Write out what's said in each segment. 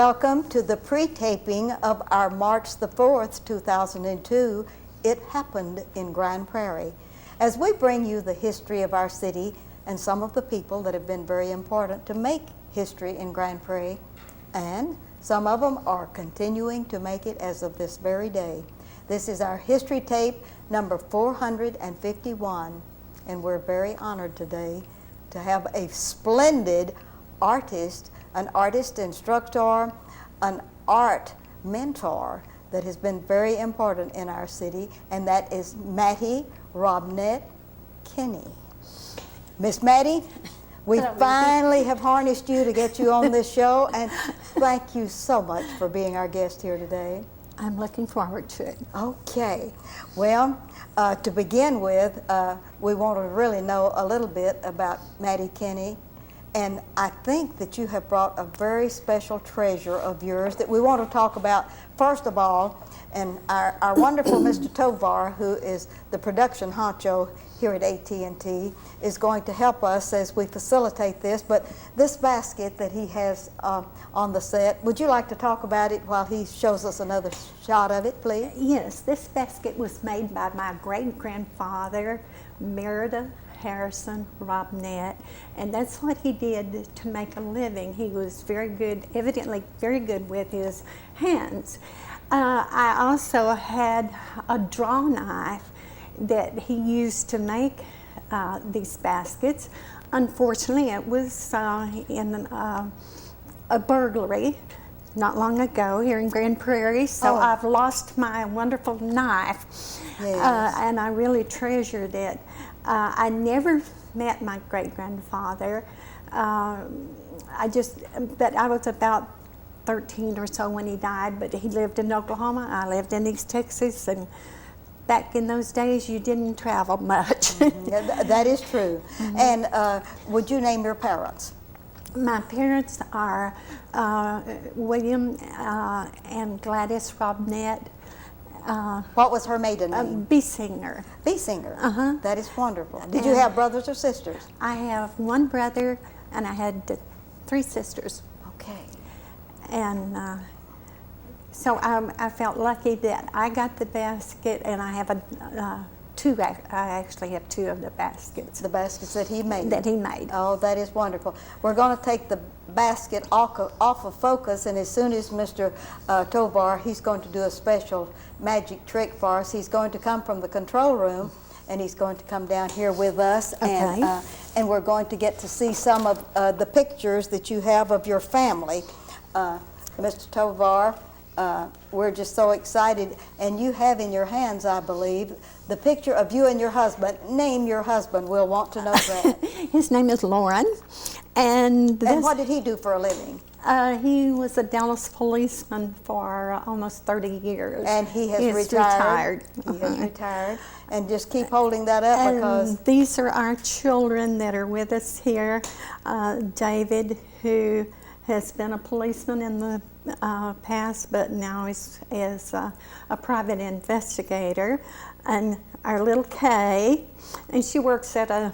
Welcome to the pre-taping of our March the 4th, 2002, It Happened in Grand Prairie. As we bring you the history of our city and some of the people that have been very important to make history in Grand Prairie, and some of them are continuing to make it as of this very day. This is our history tape number 451, and we're very honored today to have a splendid artist, an artist instructor, an art mentor that has been very important in our city, and that is Mattie Robnett Kinney. Miss Mattie, we finally have harnessed you to get you on this show, and thank you so much for being our guest here today. I'm looking forward to it. Okay. Well, to begin with, we want to really know a little bit about Mattie Kinney, and I think that you have brought a very special treasure of yours that we want to talk about first of all. And our wonderful Mr. Tovar, who is the production honcho here at AT&T, is going to help us as we facilitate this. But this basket that he has on the set, would you like to talk about it while he shows us another shot of it, please? Yes, this basket was made by my great-grandfather, Meredith Harrison Robnett, and that's what he did to make a living. He was very good, evidently very good with his hands. I also had a draw knife that he used to make these baskets. Unfortunately, it was in a burglary not long ago here in Grand Prairie, so I've lost my wonderful knife. Yes. And I really treasured it. I never met my great-grandfather. But I was about 13 or so when he died, but he lived in Oklahoma. I lived in East Texas, and back in those days, you didn't travel much. Mm-hmm. That is true. Mm-hmm. And would you name your parents? My parents are William and Gladys Robnett. What was her maiden name? Biesinger. Biesinger. Uh-huh. That is wonderful. Did you have brothers or sisters? I have one brother, and I had 3 sisters. Okay. And so I felt lucky that I got the basket, and I have I actually have 2 of the baskets. The baskets that he made? That he made. Oh, that is wonderful. We're going to take the basket off of focus, and as soon as Mr. Tovar, he's going to do a special magic trick for us. He's going to come from the control room, and he's going to come down here with us, okay. And we're going to get to see some of the pictures that you have of your family. Mr. Tovar, we're just so excited, and you have in your hands, I believe, the picture of you and your husband. Name your husband. We'll want to know that. His name is Lauren. And what did he do for a living? He was a Dallas policeman for almost 30 years. And he has retired. He has retired. And just keep holding that up, and because these are our children that are with us here. David, who has been a policeman in the past, but now is a private investigator. And our little Kay, and she works at a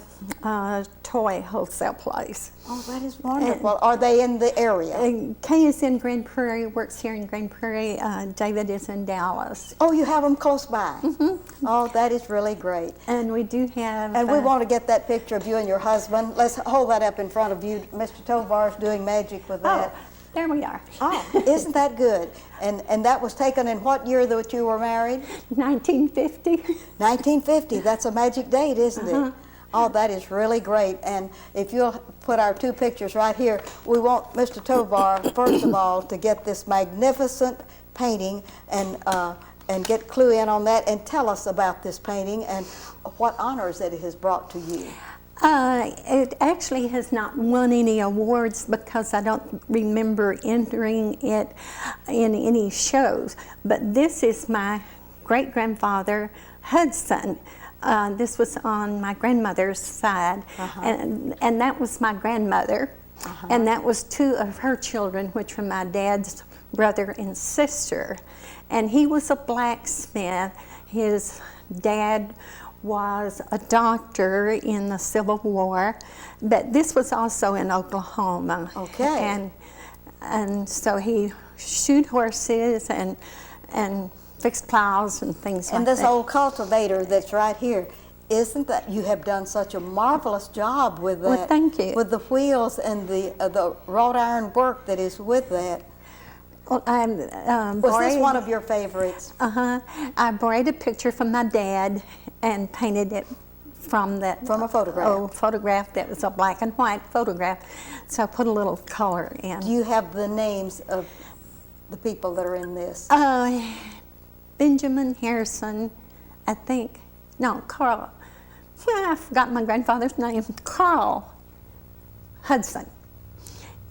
toy wholesale place. Oh, that is wonderful. And are they in the area? Kay is in Grand Prairie, works here in Grand Prairie. David is in Dallas. Oh, you have them close by. Mm-hmm. Oh, that is really great. And we do have... And we want to get that picture of you and your husband. Let's hold that up in front of you. Mr. Tovar's doing magic with that. Oh, there we are. Oh, isn't that good? And that was taken in what year that you were married? 1950. 1950. That's a magic date, isn't it? Oh, that is really great. And if you'll put our 2 pictures right here, we want Mr. Tovar, first of all, to get this magnificent painting and get clue in on that, and tell us about this painting and what honors that it has brought to you. It actually has not won any awards because I don't remember entering it in any shows. But this is my great-grandfather, Hudson. This was on my grandmother's side, and that was my grandmother, and that was 2 of her children, which were my dad's brother and sister. And he was a blacksmith. His dad was a doctor in the Civil War, but this was also in Oklahoma. Okay. And And so he shoed horses and fixed plows and things like that. And this old cultivator that's right here, isn't that, you have done such a marvelous job with that. Well, thank you. With the wheels and the wrought iron work that is with that. Well, Was this one of your favorites? I borrowed a picture from my dad and painted it from that. From a photograph. Old photograph that was a black and white photograph. So I put a little color in. Do you have the names of the people that are in this? Benjamin Harrison, I think. No, Carl. I forgot my grandfather's name. Carl Hudson.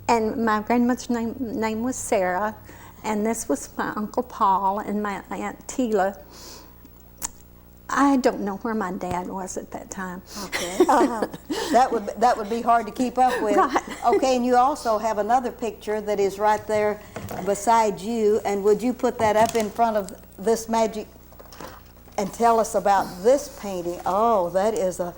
And my grandmother's name was Sarah. And this was my Uncle Paul and my Aunt Tila. I don't know where my dad was at that time. Okay. That would be hard to keep up with. Right. Okay, and you also have another picture that is right there beside you. And would you put that up in front of this magic and tell us about this painting? Oh, that is a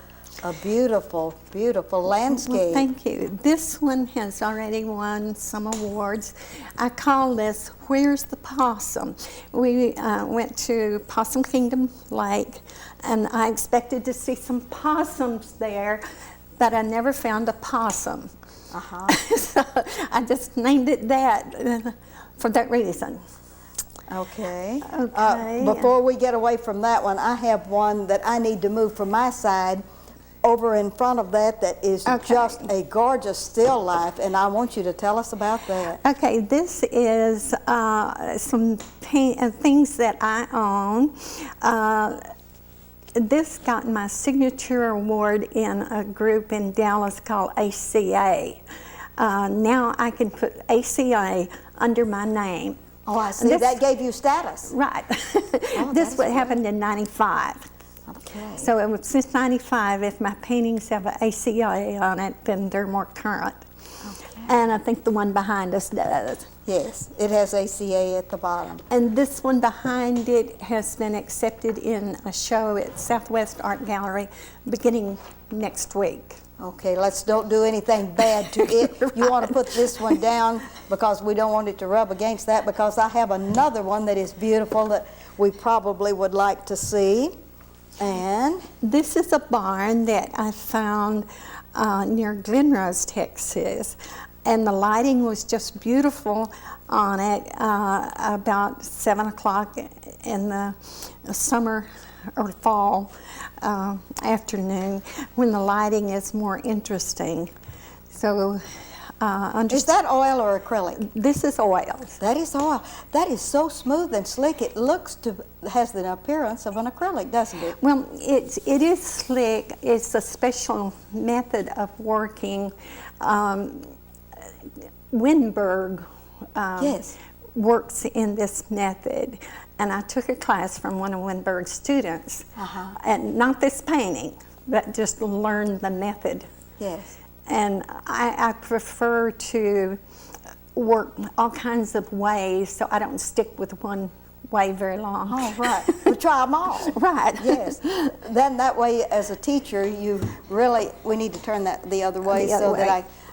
beautiful, beautiful landscape. Well, thank you. This one has already won some awards. I call this Where's the Possum? We went to Possum Kingdom Lake, and I expected to see some possums there, but I never found a possum. So I just named it that for that reason. Okay. Okay. Before we get away from that one, I have one that I need to move from my side over in front of that is just a gorgeous still life, and I want you to tell us about that. Okay, this is some things that I own. This got my signature award in a group in Dallas called ACA. Now I can put ACA under my name. Oh, I see. That gave you status. Right. Oh, this what happened in '95. Okay. So it was since '95, if my paintings have an ACA on it, then they're more current. Okay. And I think the one behind us does. Yes, it has ACA at the bottom. And this one behind it has been accepted in a show at Southwest Art Gallery beginning next week. Okay, don't do anything bad to it. Right. You want to put this one down because we don't want it to rub against that, because I have another one that is beautiful that we probably would like to see. And this is a barn that I found near Glenrose, Texas. And the lighting was just beautiful on it about 7 o'clock in the summer or fall afternoon, when the lighting is more interesting. So is that oil or acrylic? This is oil. That is oil. That is so smooth and slick. It has the appearance of an acrylic, doesn't it? Well, it is slick. It's a special method of working. Winberg yes. works in this method, and I took a class from one of Winberg's students, and not this painting, but just learned the method. Yes. And I prefer to work all kinds of ways, so I don't stick with one way very long. Oh, right. We try them all. Right. Yes. Then that way, as a teacher, we need to turn that the other way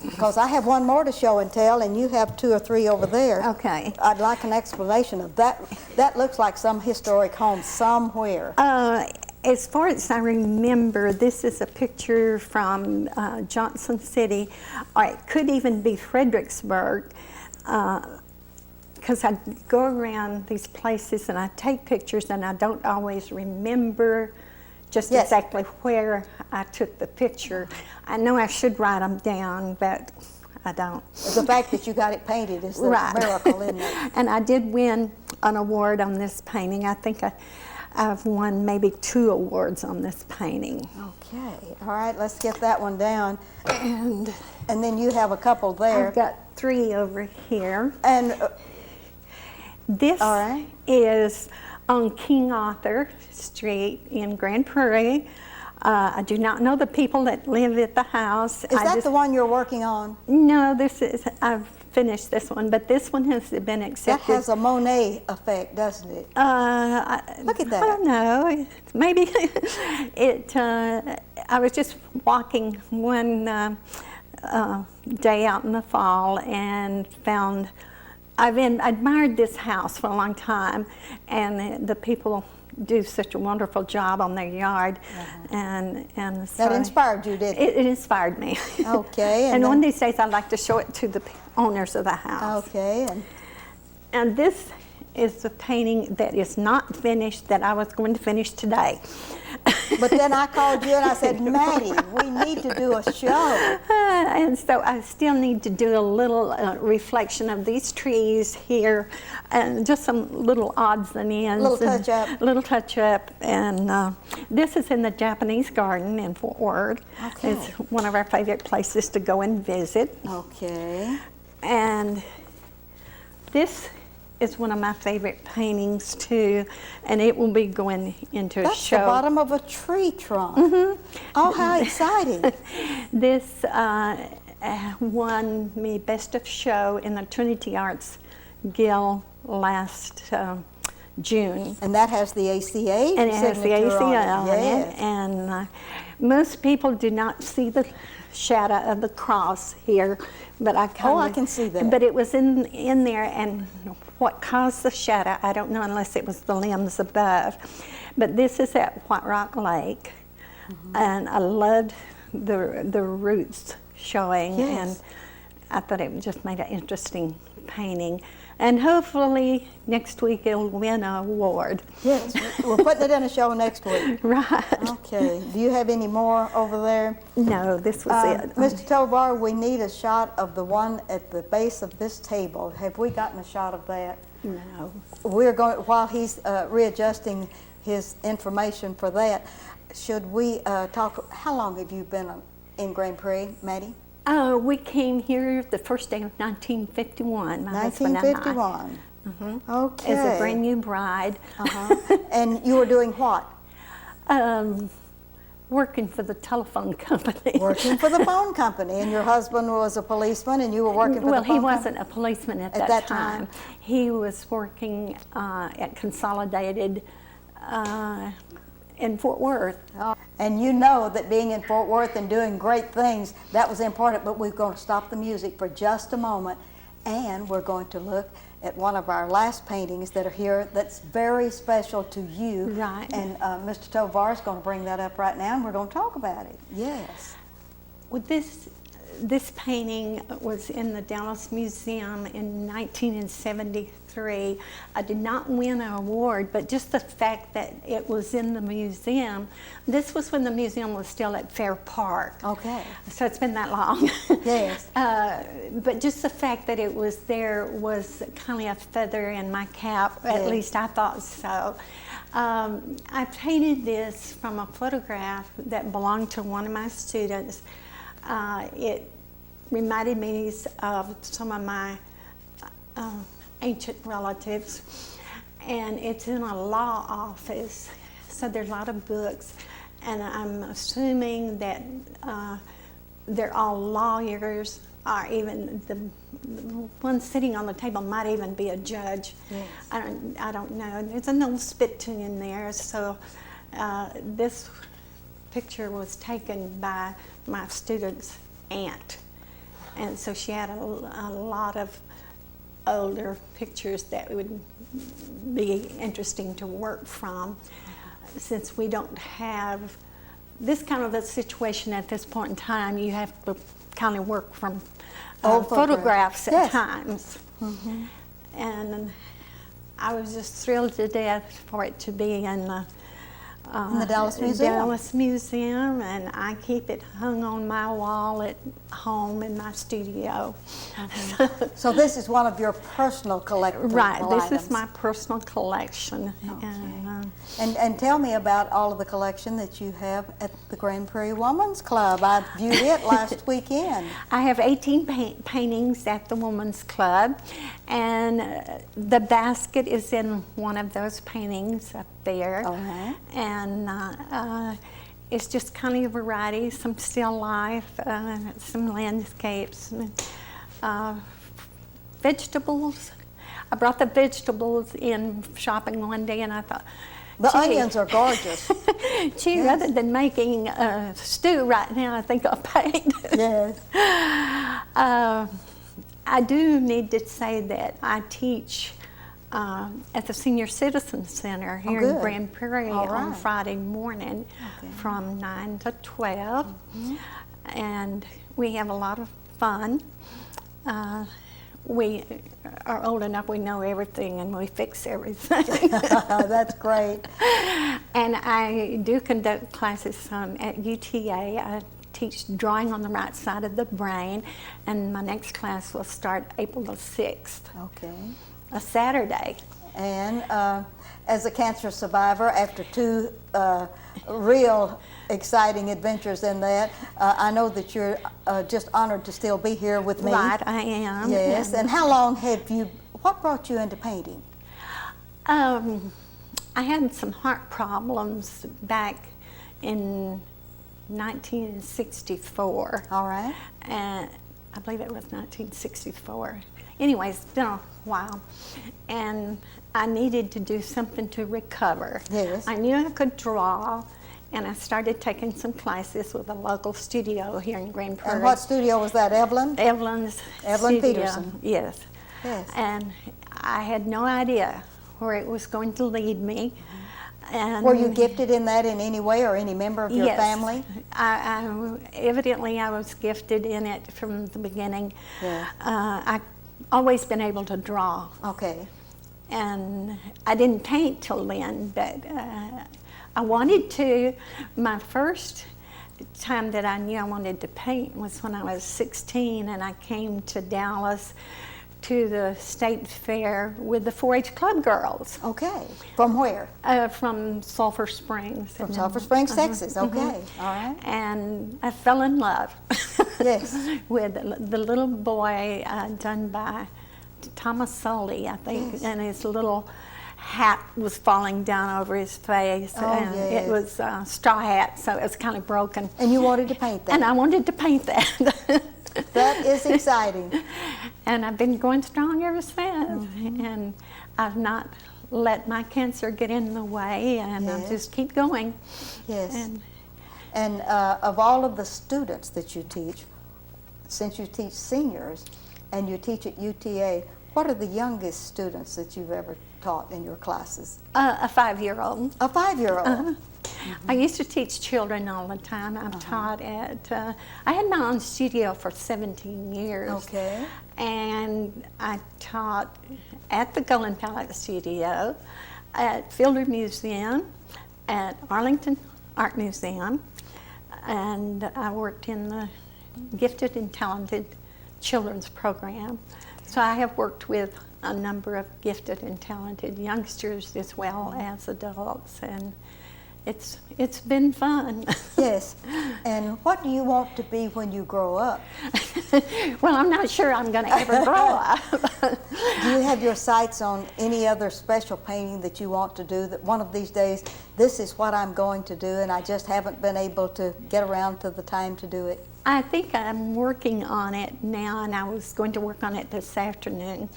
because I have one more to show and tell, and you have 2 or 3 over there. Okay. I'd like an explanation of that. That looks like some historic home somewhere. As far as I remember, this is a picture from Johnson City, or it could even be Fredericksburg, because I go around these places and I take pictures and I don't always remember just exactly where I took the picture. I know I should write them down, but I don't. The fact that you got it painted is the miracle, isn't it? And I did win an award on this painting. I think I've won maybe 2 awards on this painting. Okay, all right, let's get that one down. And then you have a couple there. I've got 3 over here. And this is on King Arthur Street in Grand Prairie. I do not know the people that live at the house. Is that the one you're working on? No, I've finished this one, but this one has been accepted. That has a Monet effect, doesn't it? Look at that. I don't know. Maybe I was just walking one day out in the fall and found, I've admired this house for a long time, and the people do such a wonderful job on their yard, and so That inspired you, didn't it? It inspired me. Okay. And then, one of these days I'd like to show it to the owners of the house. Okay. And this is the painting that is not finished that I was going to finish today. But then I called you and I said, Maddie, we need to do a show. And so I still need to do a little reflection of these trees here, and just some little odds and ends. Little touch up. And this is in the Japanese garden in Fort Worth. Okay. It's one of our favorite places to go and visit. Okay. And this is one of my favorite paintings too, and it will be going into a show. That's the bottom of a tree trunk. Oh, how exciting. This won me Best of Show in the Trinity Arts Guild last June. And that has the ACA And it has the ACA on it. Yes. And most people do not see the shadow of the cross here, but I can see that. But it was in there, and what caused the shadow, I don't know unless it was the limbs above. But this is at White Rock Lake, and I loved the roots showing, and I thought it just made an interesting painting. And hopefully next week it'll win an award. Yes, we're putting it in a show next week. Right. Okay. Do you have any more over there? No, this was it. Mr. Tovar, we need a shot of the one at the base of this table. Have we gotten a shot of that? No. We're going, while he's readjusting his information for that, should we talk, how long have you been in Grand Prairie, Maddie? We came here the first day of 1951, my husband and I. 1951. Okay. As a brand new bride. And you were doing what? Working for the telephone company. Working for the phone company, and your husband was a policeman, and you were working for the phone company? Well, he wasn't a policeman at that time. He was working at Consolidated in Fort Worth. And you know that being in Fort Worth and doing great things, that was important, but we're going to stop the music for just a moment, and we're going to look at one of our last paintings that are here that's very special to you. Right. And Mr. Tovar is going to bring that up right now, and we're going to talk about it. Yes. Well, this painting was in the Dallas Museum in 1973. I did not win an award, but just the fact that it was in the museum. This was when the museum was still at Fair Park. Okay. So it's been that long. Yes. But just the fact that it was there was kind of a feather in my cap. Yes. At least I thought so. I painted this from a photograph that belonged to one of my students. It reminded me of some of my ancient relatives, and it's in a law office, so there's a lot of books, and I'm assuming that they're all lawyers, or even the one sitting on the table might even be a judge. Yes. I don't know. There's an old spittoon in there, so this picture was taken by my student's aunt, and so she had a lot of older pictures that would be interesting to work from, since we don't have this kind of a situation at this point in time. You have to kind of work from old photographs at times. And I was just thrilled to death for it to be in the Dallas Museum. Dallas Museum, and I keep it hung on my wall at home in my studio. So this is one of your personal collectible Right, items. this is my personal collection. Okay. And tell me about all of the collection that you have at the Grand Prairie Women's Club. I viewed it last weekend. I have 18 paintings at the Women's Club, and the basket is in one of those paintings up there. And it's just kind of a variety, some still life, some landscapes, vegetables. I brought the vegetables in shopping one day, and I thought, The Gee. onions are gorgeous. Gee, Yes. rather than making stew right now, I think I'll paint. Yes. I do need to say that I teach at the Senior Citizen Center here in good. Grand Prairie All on right. Friday morning from 9 to 12. And we have a lot of fun. We are old enough, we know everything and we fix everything. That's great. And I do conduct classes at UTA. I teach drawing on the right side of the brain, and my next class will start April the 6th, Okay. a Saturday. And as a cancer survivor, after two real exciting adventures in that, I know that you're just honored to still be here with me. Right, I am. Yes. And how long have you, what brought you into painting? I had some heart problems back in 1964. All right. And I believe it was 1964. Anyway, it's been a while. And I needed to do something to recover. Yes. I knew I could draw, and I started taking some classes with a local studio here in Grand Prairie. And what studio was that, Evelyn? Evelyn's Evelyn studio. Peterson. Yes. Yes. And I had no idea where it was going to lead me. And Were you gifted in that in any way, or any member of your yes, family? Evidently I was gifted in it from the beginning. Yeah. I always been able to draw. Okay. And I didn't paint till then, but I wanted to. My first time that I knew I wanted to paint was when I was 16, and I came to Dallas to the state fair with the 4-H club girls. Okay. From where? From Sulphur Springs. From Sulphur Springs, Texas. Okay. All right. And I fell in love. Yes. With the little boy done by Thomas Sully, I think, Yes. and his little hat was falling down over his face, Oh, and yes. it was a straw hat, so it was kind of broken. And you wanted to paint that? And I wanted to paint that. That is exciting. And I've been going strong ever since. And I've not let my cancer get in the way, and I Yes. just keep going. Yes. And of all of the students that you teach, since you teach seniors and you teach at UTA, what are the youngest students that you've ever taught in your classes? a 5-year-old. A 5-year-old. I used to teach children all the time. I've taught at, I had my own studio for 17 years. Okay. And I taught at the Golden Palette Studio, at Fielder Museum, at Arlington Art Museum, and I worked in the Gifted and Talented Children's Program. So I have worked with a number of gifted and talented youngsters as well as adults, and it's been fun. Yes. And what do you want to be when you grow up? Well, I'm not sure I'm going to ever grow up. Do you have your sights on any other special painting that you want to do, that one of these days, this is what I'm going to do, and I just haven't been able to get around to the time to do it? I think I'm working on it now, and I was going to work on it this afternoon.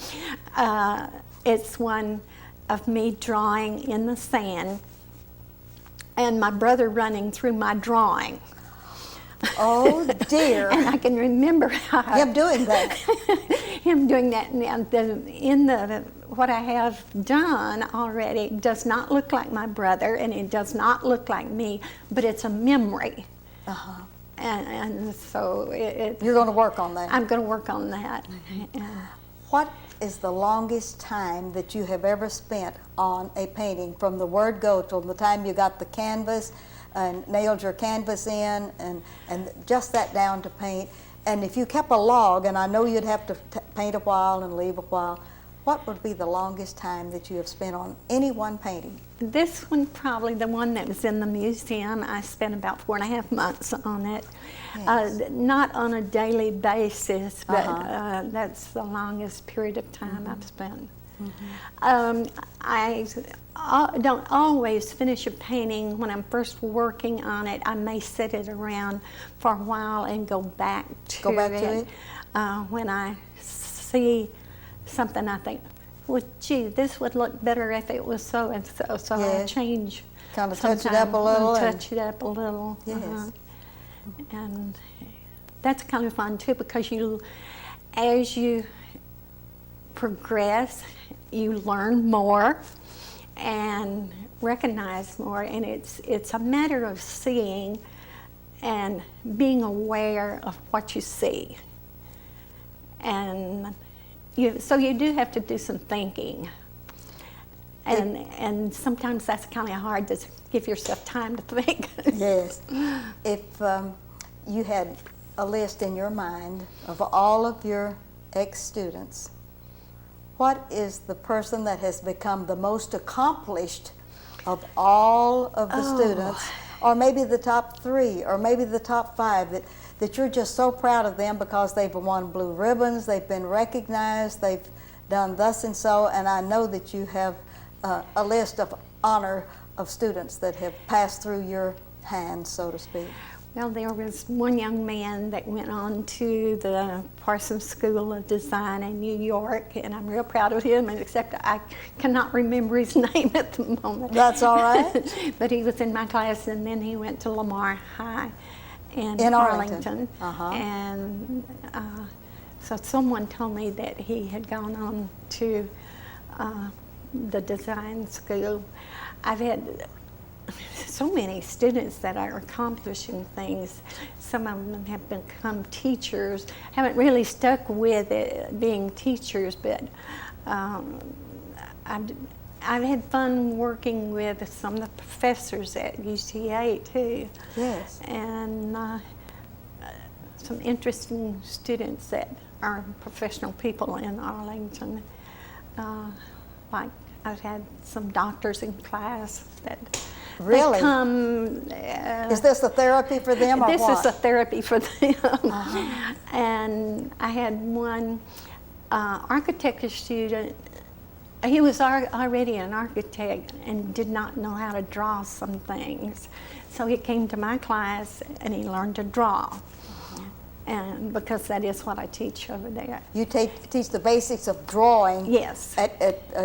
It's one of me drawing in the sand and my brother running through my drawing. Oh dear. And I can remember Him doing that. him doing that. And what I have done already does not look like my brother, and it does not look like me, but it's a memory. Uh-huh. And so You're going to work on that. I'm going to work on that. What is the longest time that you have ever spent on a painting, from the word go till the time you got the canvas and nailed your canvas in and just sat down to paint? And if you kept a log, and I know you'd have to paint a while and leave a while, what would be the longest time that you have spent on any one painting? This one, probably the one that was in the museum, I spent about 4.5 months on it. Yes. Not on a daily basis, but that's the longest period of time I've spent. I don't always finish a painting when I'm first working on it. I may set it around for a while and go back to it. Go back to it? When I see something I think, well, gee, this would look better if it was so and so. So I Yes. change. Kind of touch it up a little. Touch it up a little. Yes. And that's kind of fun too, because as you progress, you learn more and recognize more, and it's a matter of seeing and being aware of what you see. And so you do have to do some thinking. And sometimes that's kind of hard to give yourself time to think. Yes. If you had a list in your mind of all of your ex-students, what is the person that has become the most accomplished of all of the students, or maybe the top 3, or maybe the top 5, that you're just so proud of them because they've won blue ribbons, they've been recognized, they've done thus and so, and I know that you have a list of honor of students that have passed through your hands, so to speak. Well, there was one young man that went on to the Parsons School of Design in New York, and I'm real proud of him, except I cannot remember his name at the moment. That's all right. But he was in my class, and then he went to Lamar High in Arlington. And so someone told me that he had gone on to the design school. I've had so many students that are accomplishing things. Some of them have become teachers. Haven't really stuck with it being teachers, but I've had fun working with some of the professors at UTA too. Yes. And some interesting students that are professional people in Arlington. Like I've had some doctors in class that really come. Is this a therapy for them, or this what? is a therapy for them. And I had one architecture student. He was already an architect and did not know how to draw some things. So he came to my class and he learned to draw. And because that is what I teach over there. You teach the basics of drawing. Yes. At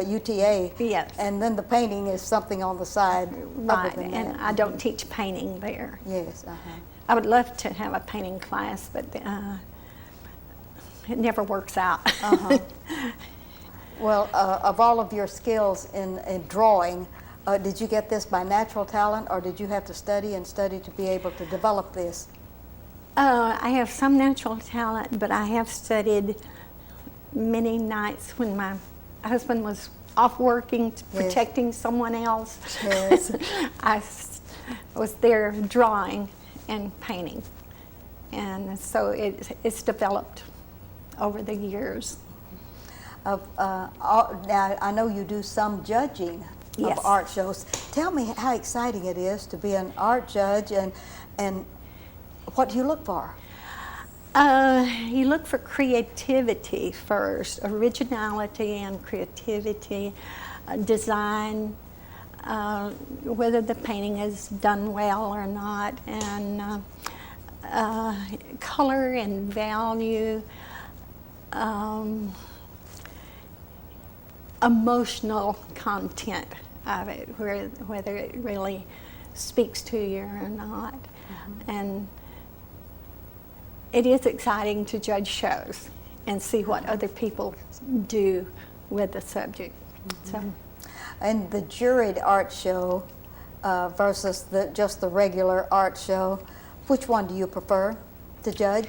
UTA. Yes. And then the painting is something on the side. Right, other than and that. I don't teach painting there. Yes. I would love to have a painting class, but it never works out. Well, of all of your skills in drawing, did you get this by natural talent, or did you have to study and study to be able to develop this? I have some natural talent, but I have studied many nights when my husband was off working, protecting someone else. Yes. I was there drawing and painting. And so it's developed over the years. Now, I know you do some judging Yes. of art shows. Tell me how exciting it is to be an art judge, and what do you look for? You look for creativity first, originality and creativity, design, whether the painting is done well or not, and color and value, emotional content of it, whether it really speaks to you or not. And it is exciting to judge shows and see what other people do with the subject. So, And the juried art show versus just the regular art show, which one do you prefer to judge?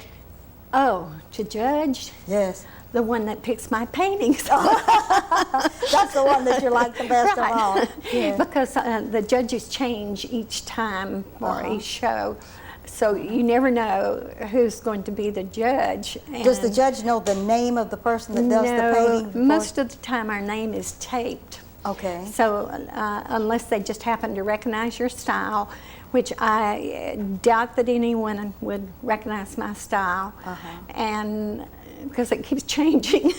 to judge? Yes. The one that picks my paintings. That's the one that you like the best of all. Yeah. Because the judges change each time for each show. So you never know who's going to be the judge. Does the judge know the name of the person that does the painting? before- Most of the time our name is taped. Okay. So unless they just happen to recognize your style, which I doubt that anyone would recognize my style, and because it keeps changing,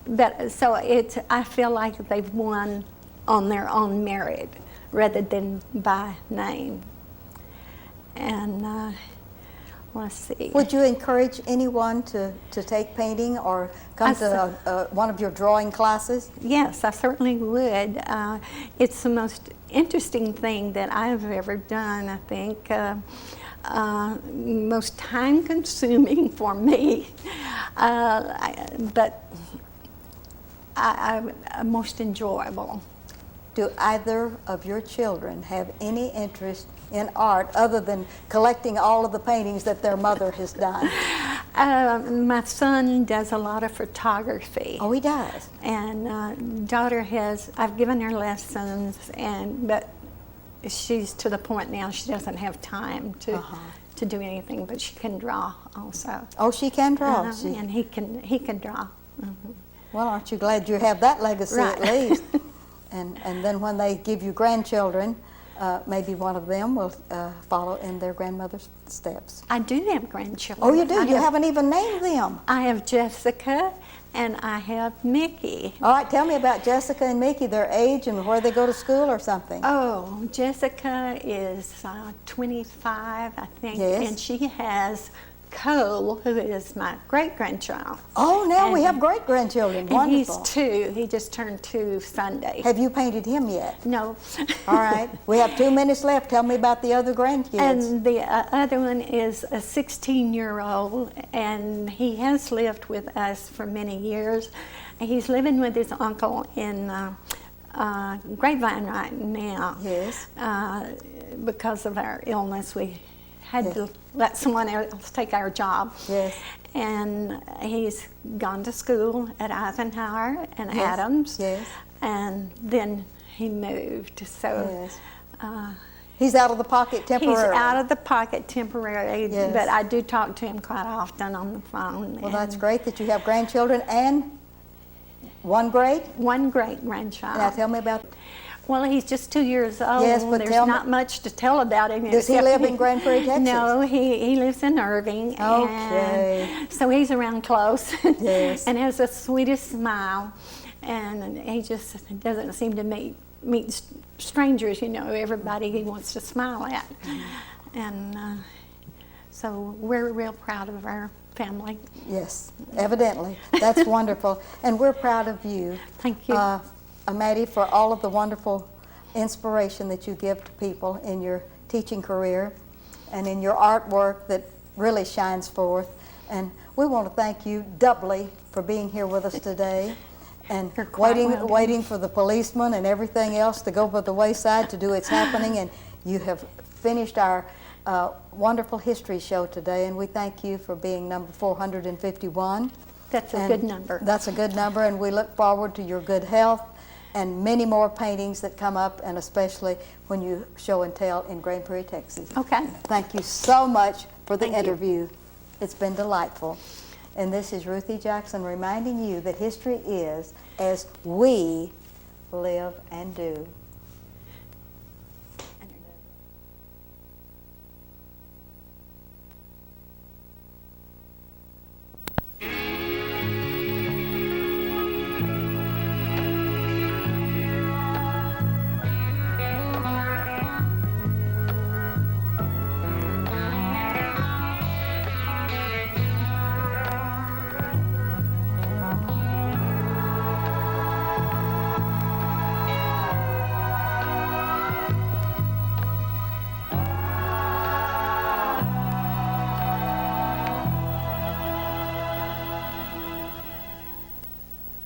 but so I feel like they've won on their own merit rather than by name. And let's see. Would you encourage anyone to take painting or come to one of your drawing classes? Yes, I certainly would. It's the most interesting thing that I've ever done, I think. Most time-consuming for me, but most enjoyable. Do either of your children have any interest in art other than collecting all of the paintings that their mother has done? My son does a lot of photography. Oh, he does? And daughter has, I've given her lessons, but she's to the point now she doesn't have time to do anything, but she can draw also. Oh, she can draw? And he can draw. Well, aren't you glad you have that legacy Right. at least? And then when they give you grandchildren, maybe one of them will follow in their grandmother's steps. I do have grandchildren. Oh, you do? You haven't even named them. I have Jessica and I have Mickey. All right, tell me about Jessica and Mickey, their age and where they go to school or something. Oh, Jessica is 25, I think, Yes. and she has Cole, who is my great-grandchild. Oh, now And- we have great-grandchildren. And Wonderful. he's 2. He just turned 2 Sunday. Have you painted him yet? No. All right. We have 2 minutes left. Tell me about the other grandkids. And the other one is a 16-year-old, and he has lived with us for many years. He's living with his uncle in Grapevine right now. Yes. Because of our illness, we had to let someone else take our job. Yes. And he's gone to school at Eisenhower and Yes. Adams. Yes. And then he moved. So Yes. He's out of the pocket temporarily. he's out of the pocket temporarily, Yes. but I do talk to him quite often on the phone. Well, that's great that you have grandchildren and one great. One great-grandchild. Now tell me about. Well, he's just 2 years old. Yes, but There's tell me- not much to tell about him. Does he except live in Grand Prairie, Texas? No, he lives in Irving. Okay. And so he's around close. Yes. And has the sweetest smile. And he just doesn't seem to meet strangers, everybody he wants to smile at. And so we're real proud of our family. Yes, evidently. That's wonderful. And we're proud of you. Thank you. Maddie, for all of the wonderful inspiration that you give to people in your teaching career and in your artwork that really shines forth. And we want to thank you doubly for being here with us today and You're quite welcome. waiting for the policeman and everything else to go by the wayside to do its happening. And you have finished our wonderful history show today, and we thank you for being number 451. That's a And good number. That's a good number, and we look forward to your good health and many more paintings that come up, and especially when you show and tell in Grand Prairie, Texas. Okay. Thank you so much for the Thank you. interview. It's been delightful. And this is Ruthie Jackson reminding you that history is as we live and do.